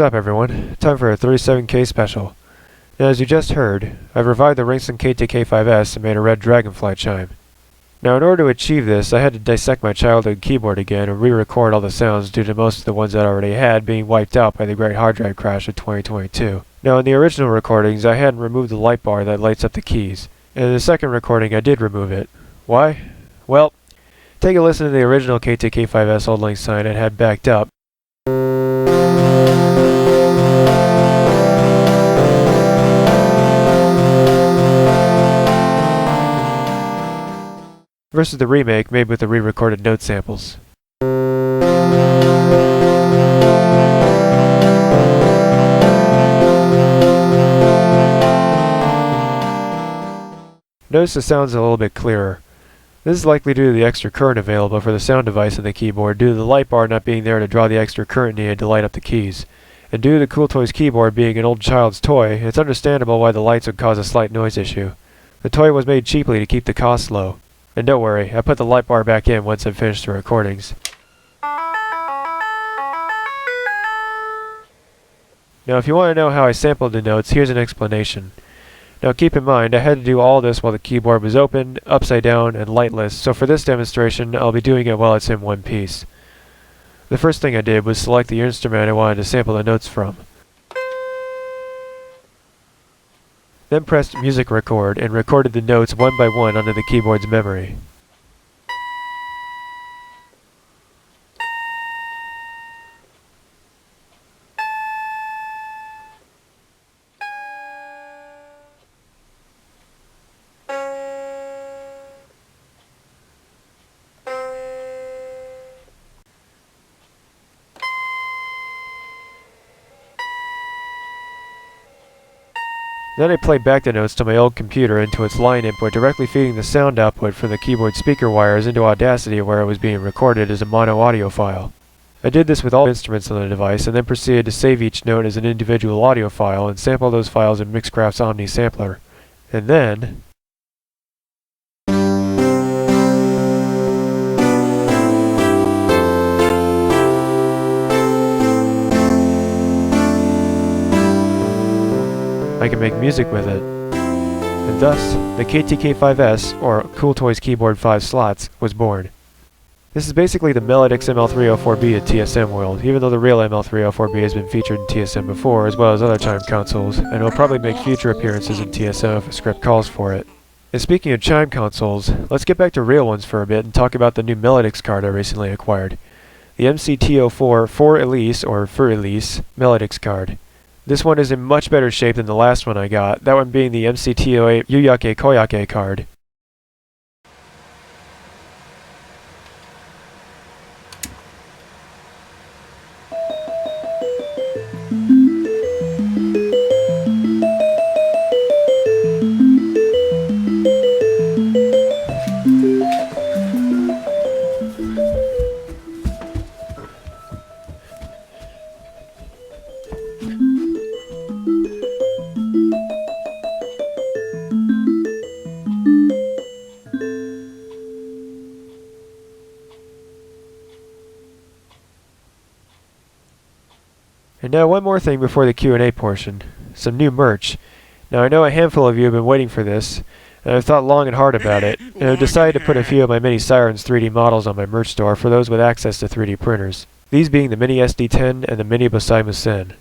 What's up, everyone? Time for a 37K special. Now, as you just heard, I've revived the Ringson KTK5S and made a red dragonfly chime. Now, in order to achieve this, I had to dissect my childhood keyboard again and re-record all the sounds due to most of the ones that I already had being wiped out by the great hard drive crash of 2022. Now, in the original recordings, I hadn't removed the light bar that lights up the keys. And in the second recording, I did remove it. Why? Well, take a listen to the original KTK5S old length sign it had backed up. Versus the remake made with the re-recorded note samples. Notice the sound's a little bit clearer. This is likely due to the extra current available for the sound device in the keyboard due to the light bar not being there to draw the extra current needed to light up the keys. And due to the Cool Toys keyboard being an old child's toy, it's understandable why the lights would cause a slight noise issue. The toy was made cheaply to keep the costs low. And don't worry, I put the light bar back in once I finished the recordings. Now if you want to know how I sampled the notes, here's an explanation. Now keep in mind, I had to do all this while the keyboard was open, upside down, and lightless, so for this demonstration, I'll be doing it while it's in one piece. The first thing I did was select the instrument I wanted to sample the notes from. Then pressed Music Record and recorded the notes one by one onto the keyboard's memory. Then I played back the notes to my old computer into its line input, directly feeding the sound output from the keyboard speaker wires into Audacity where it was being recorded as a mono audio file. I did this with all instruments on the device and then proceeded to save each note as an individual audio file and sample those files in Mixcraft's Omni Sampler. And then I can make music with it. And thus, the KTK5S, or Cool Toys Keyboard 5 Slots, was born. This is basically the Melodix ML304B of TSM world, even though the real ML304B has been featured in TSM before, as well as other chime consoles, and will probably make future appearances in TSM if a script calls for it. And speaking of chime consoles, let's get back to real ones for a bit and talk about the new Melodix card I recently acquired. The MCT04 For Elise, or For Elise, Melodix card. This one is in much better shape than the last one I got, that one being the MCT08 Yuyake Koyake card. And now one more thing before the Q&A portion. Some new merch. Now I know a handful of you have been waiting for this, and I've thought long and hard about it, and I've decided to put a few of my mini Siren's 3D models on my merch store for those with access to 3D printers. These being the Mini SD10 and the Mini Bosai Musen.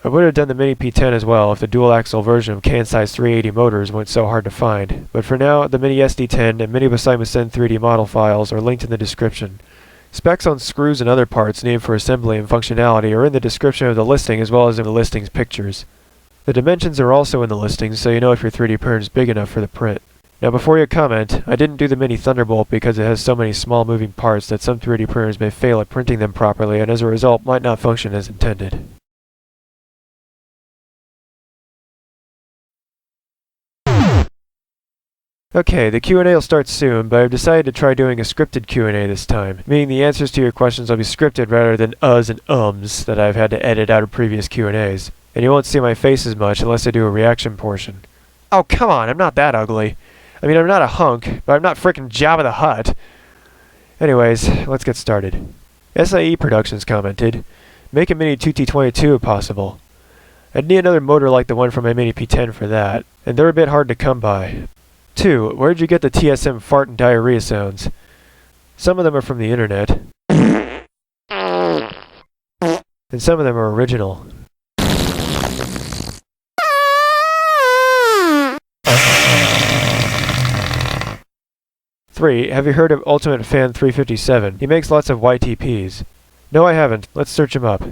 I would have done the Mini P10 as well if the dual axle version of Kansai's 380 motors weren't so hard to find, but for now the Mini SD10 and Mini Bosai Musen 3D model files are linked in the description. Specs on screws and other parts needed for assembly and functionality are in the description of the listing as well as in the listing's pictures. The dimensions are also in the listings so you know if your 3D printer is big enough for the print. Now before you comment, I didn't do the Mini Thunderbolt because it has so many small moving parts that some 3D printers may fail at printing them properly and as a result might not function as intended. Okay, the Q&A will start soon, but I've decided to try doing a scripted Q&A this time, meaning the answers to your questions will be scripted rather than uhs and ums that I've had to edit out of previous Q&As, and you won't see my face as much unless I do a reaction portion. Oh, come on, I'm not that ugly. I mean, I'm not a hunk, but I'm not frickin' Jabba the Hutt. Anyways, let's get started. SIE Productions commented, Make a Mini 2T22 if possible. I'd need another motor like the one from my Mini P10 for that, and they're a bit hard to come by. 2. Where did you get the TSM fart and diarrhea sounds? Some of them are from the internet, and some of them are original. 3. Have you heard of Ultimate Fan 357? He makes lots of YTPs. No, I haven't. Let's search him up.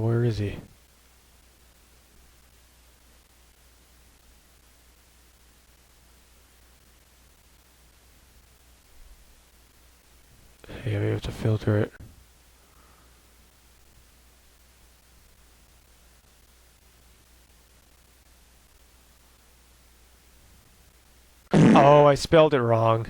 Where is he? Yeah, we have to filter it. Oh, I spelled it wrong.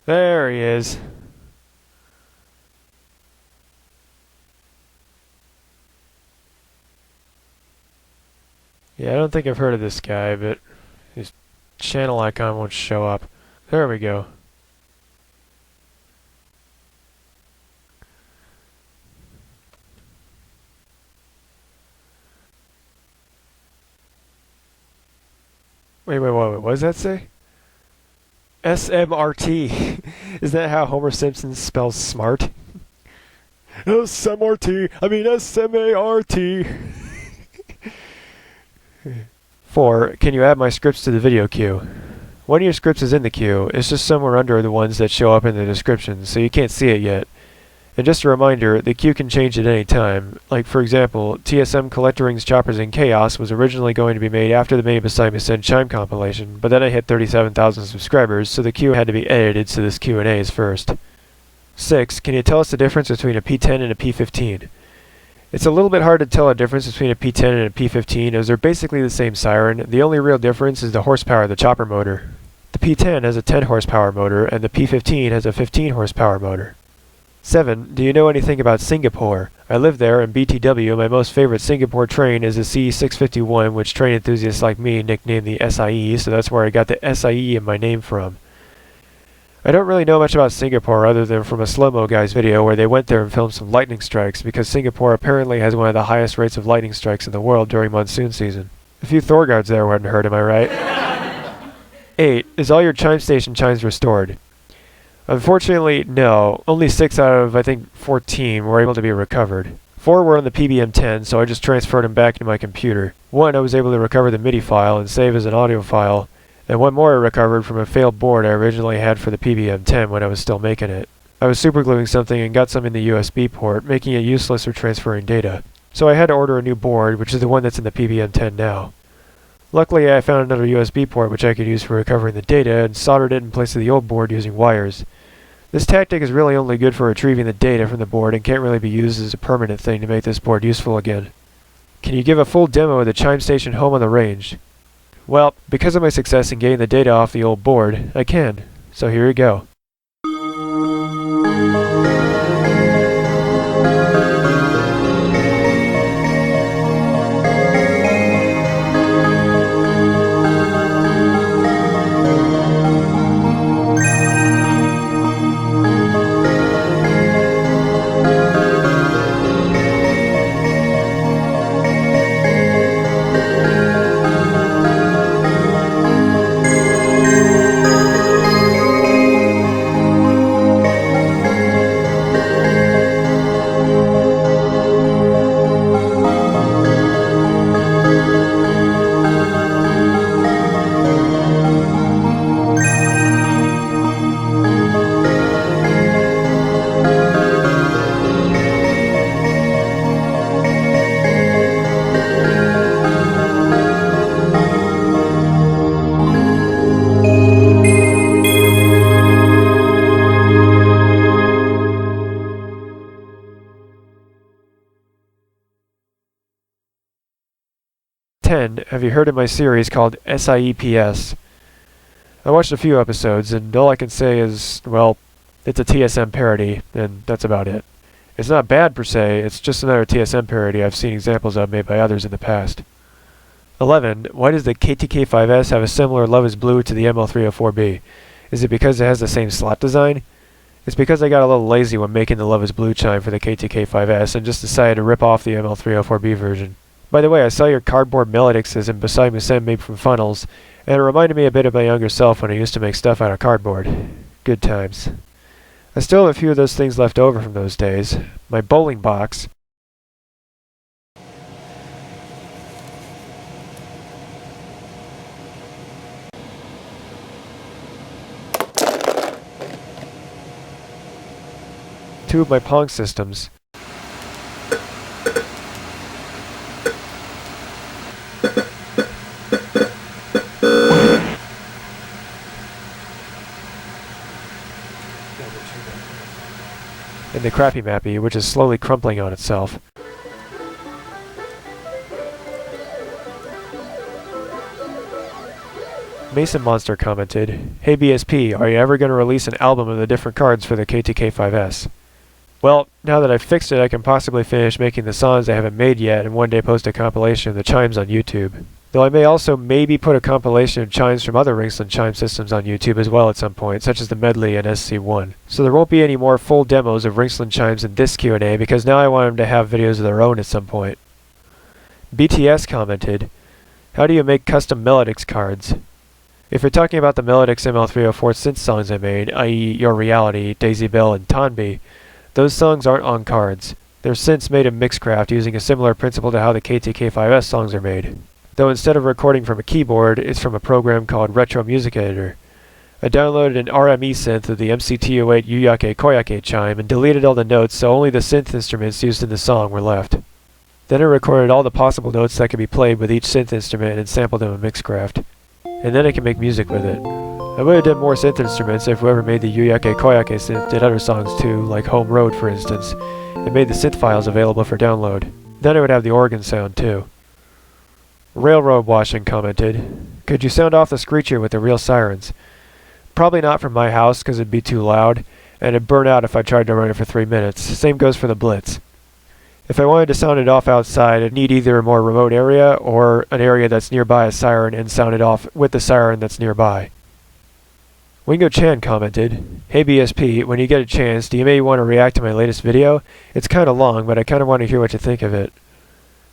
There he is. Yeah, I don't think I've heard of this guy, but his channel icon won't show up. There we go. Wait, what does that say? SMRT. Is that how Homer Simpson spells smart? SMRT. I mean SMART. 4. Can you add my scripts to the video queue? One of your scripts is in the queue. It's just somewhere under the ones that show up in the description, so you can't see it yet. And just a reminder, the queue can change at any time. Like, for example, TSM Collector Rings Choppers in Chaos was originally going to be made after the Many Beside Me Said Chime compilation, but then I hit 37,000 subscribers, so the queue had to be edited, so this Q&A is first. 6. Can you tell us the difference between a P10 and a P15? It's a little bit hard to tell a difference between a P10 and a P15, as they're basically the same siren. The only real difference is the horsepower of the chopper motor. The P10 has a 10 horsepower motor, and the P15 has a 15 horsepower motor. 7. Do you know anything about Singapore? I live there, and BTW, my most favorite Singapore train, is the CE651, which train enthusiasts like me nicknamed the SIE, so that's where I got the SIE in my name from. I don't really know much about Singapore other than from a Slow-Mo Guys video where they went there and filmed some lightning strikes, because Singapore apparently has one of the highest rates of lightning strikes in the world during monsoon season. A few Thor guards there wouldn't hurt, am I right? 8. Is all your chime station chimes restored? Unfortunately, no. Only 6 out of, I think, 14 were able to be recovered. 4 were on the PBM10, so I just transferred them back into my computer. 1 I was able to recover the MIDI file and save as an audio file, and 1 more I recovered from a failed board I originally had for the PBM10 when I was still making it. I was supergluing something and got some in the USB port, making it useless for transferring data. So I had to order a new board, which is the one that's in the PBM10 now. Luckily, I found another USB port which I could use for recovering the data and soldered it in place of the old board using wires. This tactic is really only good for retrieving the data from the board and can't really be used as a permanent thing to make this board useful again. Can you give a full demo of the chime station home on the range? Well, because of my success in getting the data off the old board, I can. So here we go. 10, have you heard of my series called SIEPS? I watched a few episodes, and all I can say is, well, it's a TSM parody, and that's about it. It's not bad per se, it's just another TSM parody I've seen examples of made by others in the past. 11. Why does the KTK5S have a similar Love is Blue to the ML304B? Is it because it has the same slot design? It's because I got a little lazy when making the Love is Blue chime for the KTK5S and just decided to rip off the ML304B version. By the way, I saw your cardboard melodixes and beside Musen made from funnels, and it reminded me a bit of my younger self when I used to make stuff out of cardboard. Good times. I still have a few of those things left over from those days. My bowling box. Two of my Pong systems. And the Crappy Mappy, which is slowly crumpling on itself. Mason Monster commented, "Hey BSP, are you ever going to release an album of the different cards for the KTK5S? Well, now that I've fixed it, I can possibly finish making the songs I haven't made yet and one day post a compilation of the chimes on YouTube. Though I may also maybe put a compilation of chimes from other Ringslin chime systems on YouTube as well at some point, such as the Medley and SC1. So there won't be any more full demos of Ringslin chimes in this Q&A because now I want them to have videos of their own at some point." BTS commented, "How do you make custom Melodix cards? If you're talking about the Melodix ML304 synth songs I made, i.e. Your Reality, Daisy Bell, and Tanbi, those songs aren't on cards. They're synths made in Mixcraft using a similar principle to how the KTK5S songs are made. Though instead of recording from a keyboard, it's from a program called Retro Music Editor. I downloaded an RME synth of the MCT08 Yuyake Koyake chime and deleted all the notes so only the synth instruments used in the song were left. Then I recorded all the possible notes that could be played with each synth instrument and sampled them in Mixcraft. And then I can make music with it. I would have done more synth instruments if whoever made the Yuyake Koyake synth did other songs too, like Home Road for instance, and made the synth files available for download. Then I would have the organ sound too." Railroad Washing commented, "Could you sound off the Screecher with the real Sirens? Probably not from my house because it'd be too loud, and it'd burn out if I tried to run it for 3 minutes. Same goes for the Blitz. If I wanted to sound it off outside, I'd need either a more remote area or an area that's nearby a siren and sound it off with the siren that's nearby." Wingo Chan commented, "Hey BSP, when you get a chance, do you maybe want to react to my latest video? It's kinda long, but I kinda want to hear what you think of it."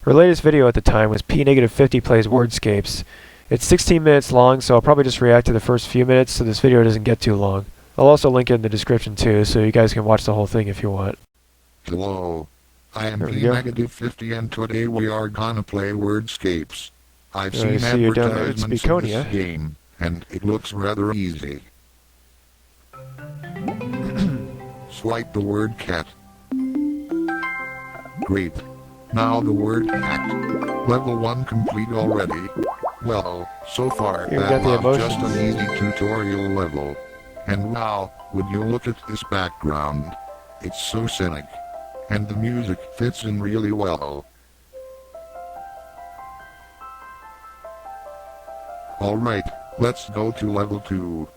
Her latest video at the time was P-50 Plays Wordscapes. It's 16 minutes long, so I'll probably just react to the first few minutes so this video doesn't get too long. I'll also link it in the description too, so you guys can watch the whole thing if you want. Hello, I am P-50 and today we are gonna play Wordscapes. I've seen advertisements of this game, and it looks rather easy. Swipe the word cat. Great. Now the word cat. Level 1 complete already. Well, so far that was just an easy tutorial level. And wow, would you look at this background? It's so scenic. And the music fits in really well. Alright, let's go to level 2.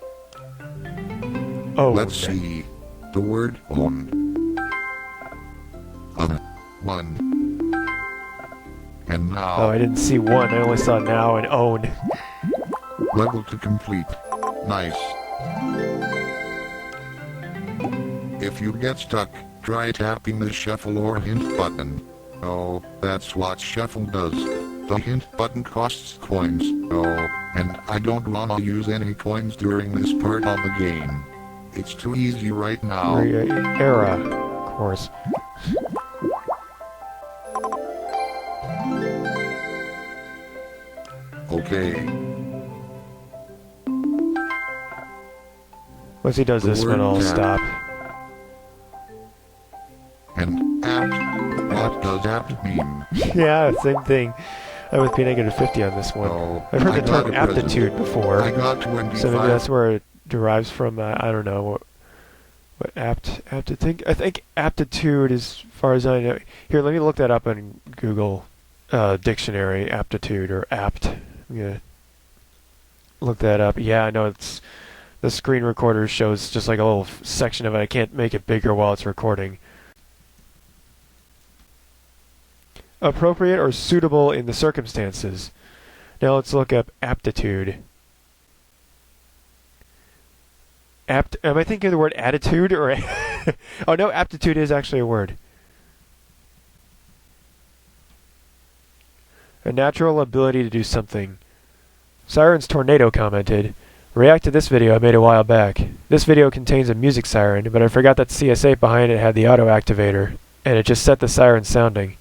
Let's see. The word on. 1. And now. Oh, I didn't see 1, I only saw now and own. Level to complete. Nice. If you get stuck, try tapping the shuffle or hint button. Oh, that's what shuffle does. The hint button costs coins. Oh, and I don't wanna use any coins during this part of the game. It's too easy right now. Era, of course. Okay. Once he does this one, I'll stop. And apt. What does apt mean? Yeah, same thing. I'm with P-50 on this one. Oh, I've heard the term aptitude before. I got 25. So maybe that's where it derives from. I don't know. What apt to think? I think aptitude, as far as I know. Here, let me look that up on Google. dictionary, aptitude, or apt. I'm gonna look that up. Yeah, I know it's the screen recorder shows just like a little section of it. I can't make it bigger while it's recording. Appropriate or suitable in the circumstances. Now let's look up aptitude. Am I thinking of the word attitude or? Oh no, aptitude is actually a word. A natural ability to do something. Siren's Tornado commented, "React to this video I made a while back. This video contains a music siren, but I forgot that CS8 behind it had the auto activator, and it just set the siren sounding."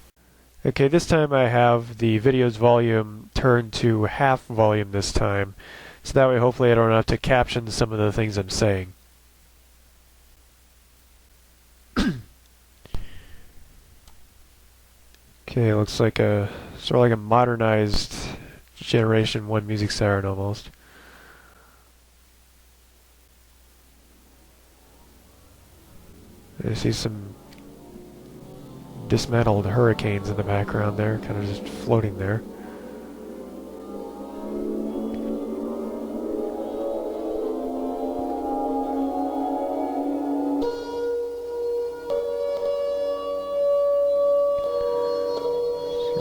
Okay, this time I have the video's volume turned to half volume this time, so that way hopefully I don't have to caption some of the things I'm saying. Okay, looks like a sort of like a modernized Generation 1 music siren almost. I see some dismantled hurricanes in the background there, kind of just floating there.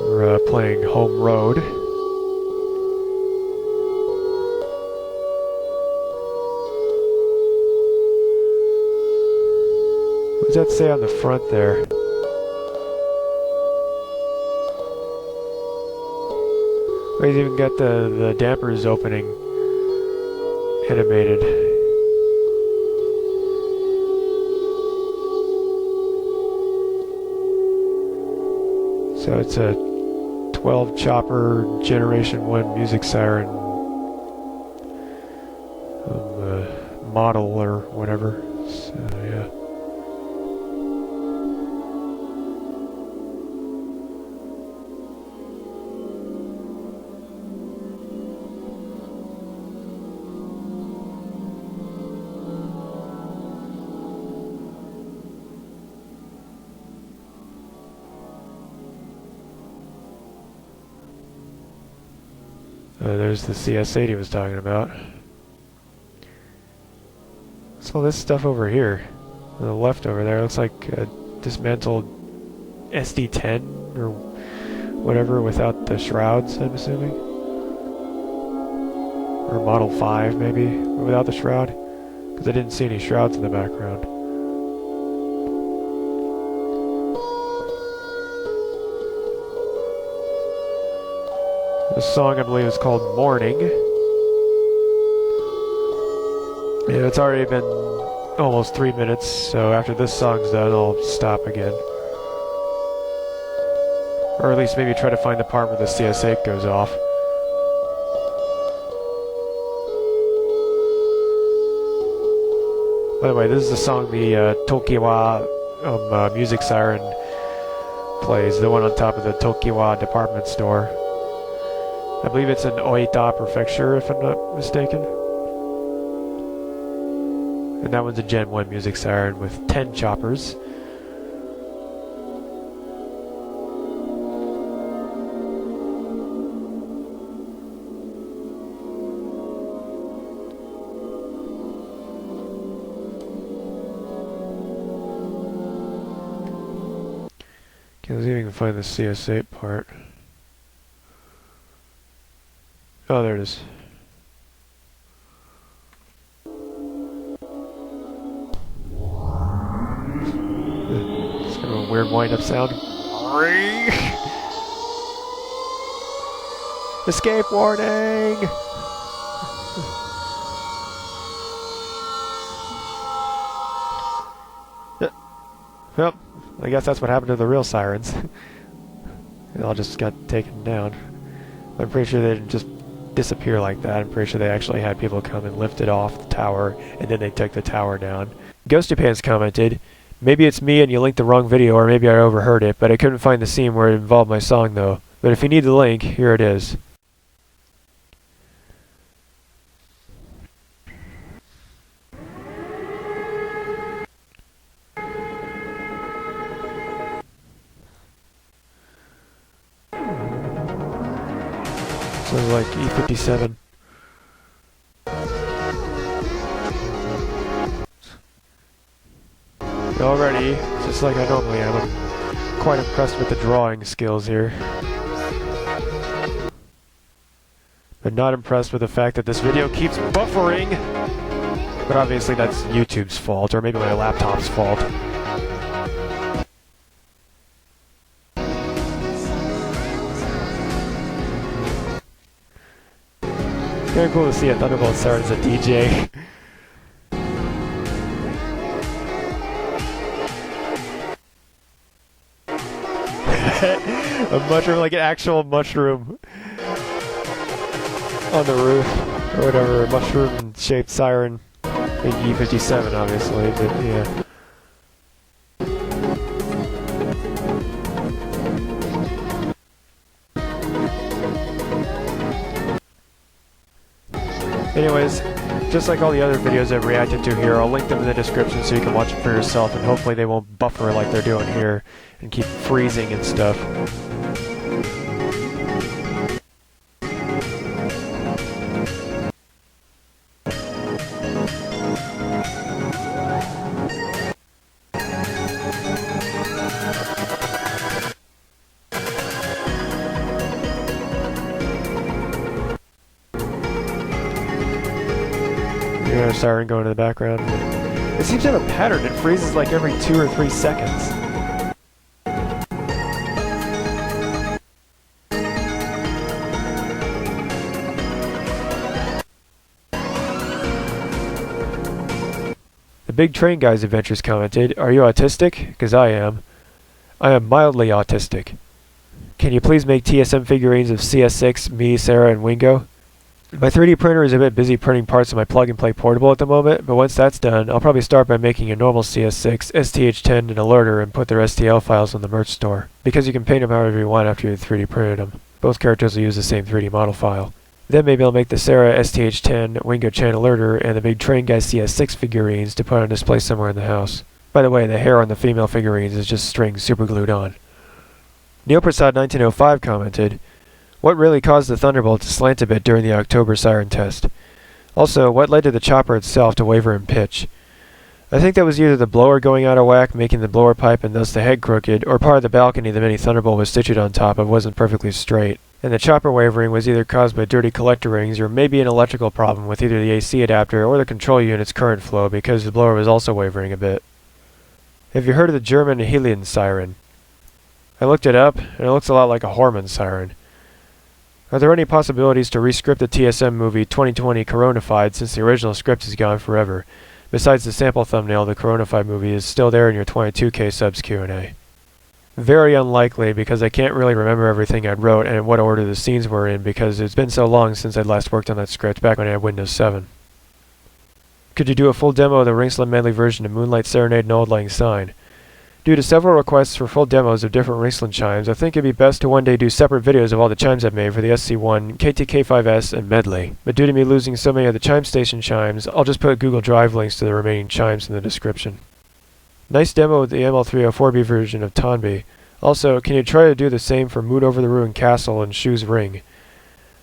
We're playing Home Road. What does that say on the front there? He's even got the dampers opening animated. So it's a 12 chopper Generation 1 music siren model or whatever. So yeah. There's the CS8 he was talking about. What's all this stuff over here? On the left over there looks like a dismantled SD10 or whatever without the shrouds, I'm assuming. Or Model 5 maybe, without the shroud. Because I didn't see any shrouds in the background. This song, I believe, is called Morning. Yeah, it's already been almost 3 minutes, so after this song's done, I'll stop again. Or at least maybe try to find the part where the CS8 goes off. By the way, this is the song the Tokiwa music siren plays, the one on top of the Tokiwa department store. I believe it's in Oita Prefecture, if I'm not mistaken. And that one's a Gen 1 music siren with 10 choppers. Okay, let's see if we can find the CS8 part. Oh, there it is. It's kind of a weird wind-up sound. Escape warning! Well, I guess that's what happened to the real sirens. They all just got taken down. I'm pretty sure they didn't just disappear like that. I'm pretty sure they actually had people come and lift it off the tower, and then they took the tower down. Ghosty Pants commented, "Maybe it's me and you linked the wrong video, or maybe I overheard it, but I couldn't find the scene where it involved my song though. But if you need the link, here it is." So like E57. Already, just like I normally am, I'm quite impressed with the drawing skills here. But not impressed with the fact that this video keeps buffering. But obviously that's YouTube's fault, or maybe my laptop's fault. Very cool to see a Thunderbolt Siren as a DJ. A mushroom, like an actual mushroom on the roof, or whatever, a mushroom-shaped siren. Big E57, obviously, but yeah. Anyways, just like all the other videos I've reacted to here, I'll link them in the description so you can watch them for yourself, and hopefully they won't buffer like they're doing here and keep freezing and stuff. You got a siren going in the background. It seems to have a pattern. It freezes like every 2 or 3 seconds. The Big Train Guy's Adventures commented, "Are you autistic? Because I am. I am mildly autistic. Can you please make TSM figurines of CS6, me, Sarah, and Wingo? My 3D printer is a bit busy printing parts of my plug-and-play portable at the moment, but once that's done, I'll probably start by making a normal CS6, STH10, and Alerter and put their STL files on the merch store, because you can paint them however you want after you've 3D printed them. Both characters will use the same 3D model file. Then maybe I'll make the Sarah STH10, Wingo Chan Alerter, and the Big Train Guy CS6 figurines to put on display somewhere in the house. By the way, the hair on the female figurines is just string superglued on." NeilPrasad1905 commented, "What really caused the Thunderbolt to slant a bit during the October siren test? Also, what led to the chopper itself to waver in pitch? I think that was either the blower going out of whack, making the blower pipe and thus the head crooked, or part of the balcony the mini Thunderbolt was stitched on top of wasn't perfectly straight. And the chopper wavering was either caused by dirty collector rings or maybe an electrical problem with either the AC adapter or the control unit's current flow because the blower was also wavering a bit. Have you heard of the German Helion siren? I looked it up, and it looks a lot like a Horman siren. Are there any possibilities to rescript the TSM movie 2020 Coronafied since the original script is gone forever? Besides the sample thumbnail, the Coronafied movie is still there in your 22K subs Q&A. Very unlikely, because I can't really remember everything I wrote and in what order the scenes were in because it's been so long since I'd last worked on that script back when I had Windows 7. Could you do a full demo of the Ringsland medley version of Moonlight Serenade and Auld Lang Syne? Due to several requests for full demos of different Ringsland chimes, I think it'd be best to one day do separate videos of all the chimes I've made for the SC1, KTK5S, and Medley. But due to me losing so many of the Chime Station chimes, I'll just put Google Drive links to the remaining chimes in the description. Nice demo of the ML304B version of Tonby. Also, can you try to do the same for Mood Over the Ruined Castle and Shoe's Ring?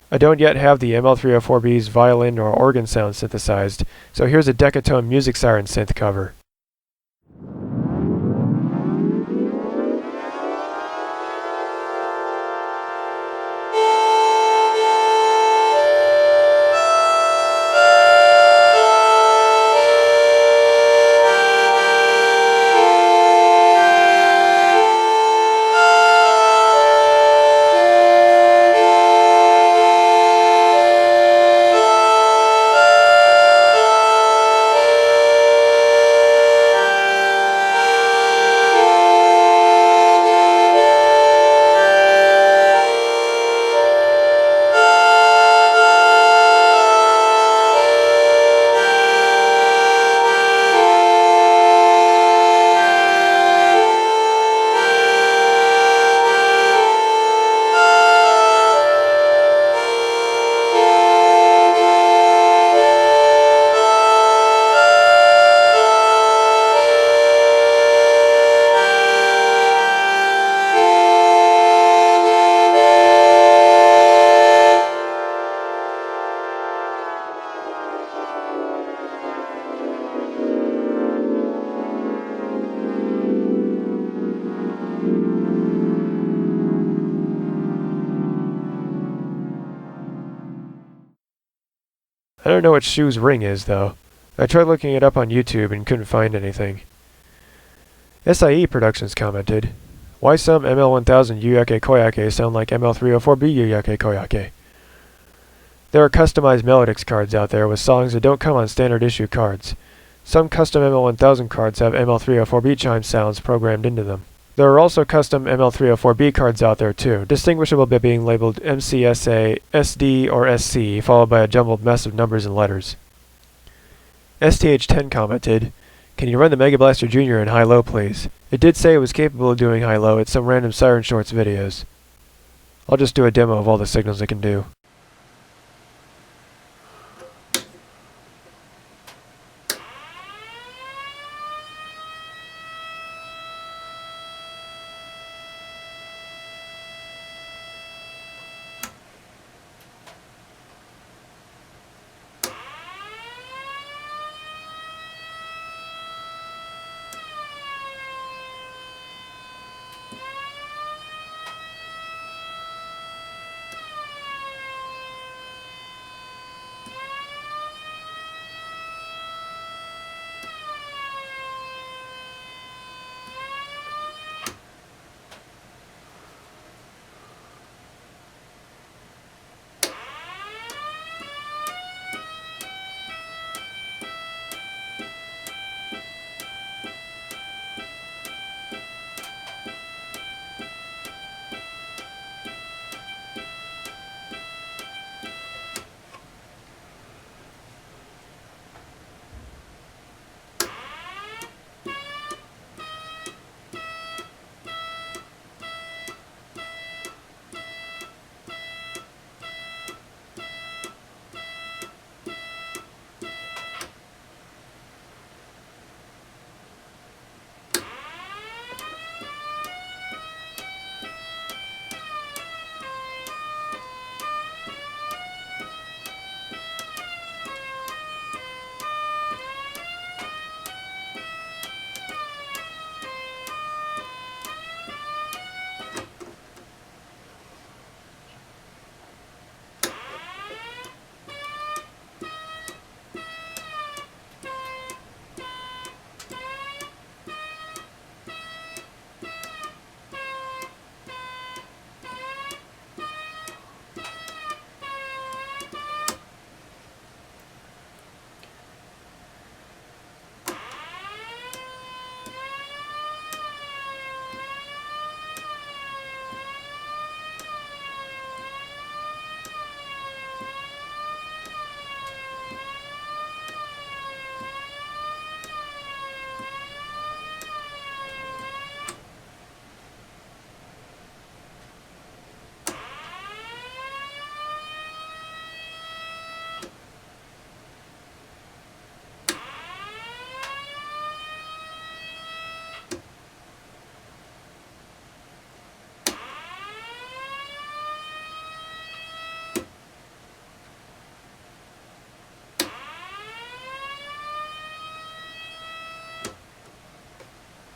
I don't yet have the ML304B's violin or organ sound synthesized, so here's a Decatone Music Siren synth cover. I don't know what Shu's ring is, though. I tried looking it up on YouTube and couldn't find anything. SIE Productions commented, "Why some ML1000 Yuyake Koyake sound like ML304B Yuyake Koyake? There are customized Melodix cards out there with songs that don't come on standard issue cards. Some custom ML1000 cards have ML304B chime sounds programmed into them. There are also custom ML304B cards out there too, distinguishable by being labeled MCSA, SD, or SC, followed by a jumbled mess of numbers and letters." STH10 commented, "Can you run the Mega Blaster Jr. in high-low, please? It did say it was capable of doing high-low at some random Siren Shorts videos. I'll just do a demo of all the signals it can do."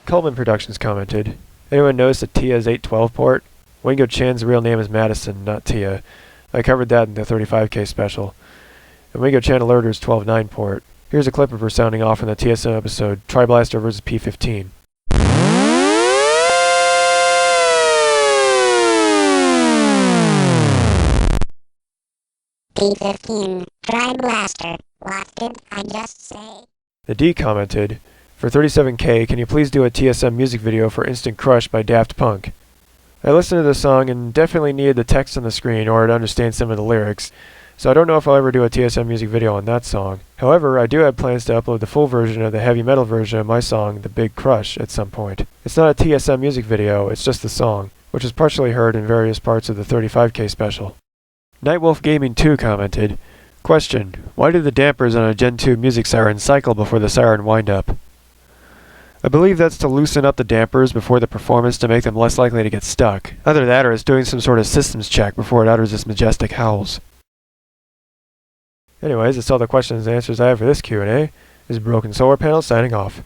Coleman Productions commented, "Anyone notice that Tia's 812 port? Wingo Chan's real name is Madison, not Tia. I covered that in the 35K special. And Wingo Chan Alerter's 12.9 port. Here's a clip of her sounding off in the TSM episode, Tri-Blaster vs. P15. P15, Tri-Blaster. What did I just say? The D commented, "For 37K, can you please do a TSM music video for Instant Crush by Daft Punk? I listened to the song and definitely needed the text on the screen or to understand some of the lyrics, so I don't know if I'll ever do a TSM music video on that song. However, I do have plans to upload the full version of the heavy metal version of my song, The Big Crush, at some point. It's not a TSM music video, it's just the song, which is partially heard in various parts of the 35K special." Nightwolf Gaming 2 commented, "Question, why do the dampers on a Gen 2 music siren cycle before the siren wind-up? I believe that's to loosen up the dampers before the performance to make them less likely to get stuck. Either that or it's doing some sort of systems check before it utters its majestic howls." Anyways, that's all the questions and answers I have for this Q&A. This is Broken Solar Panel signing off.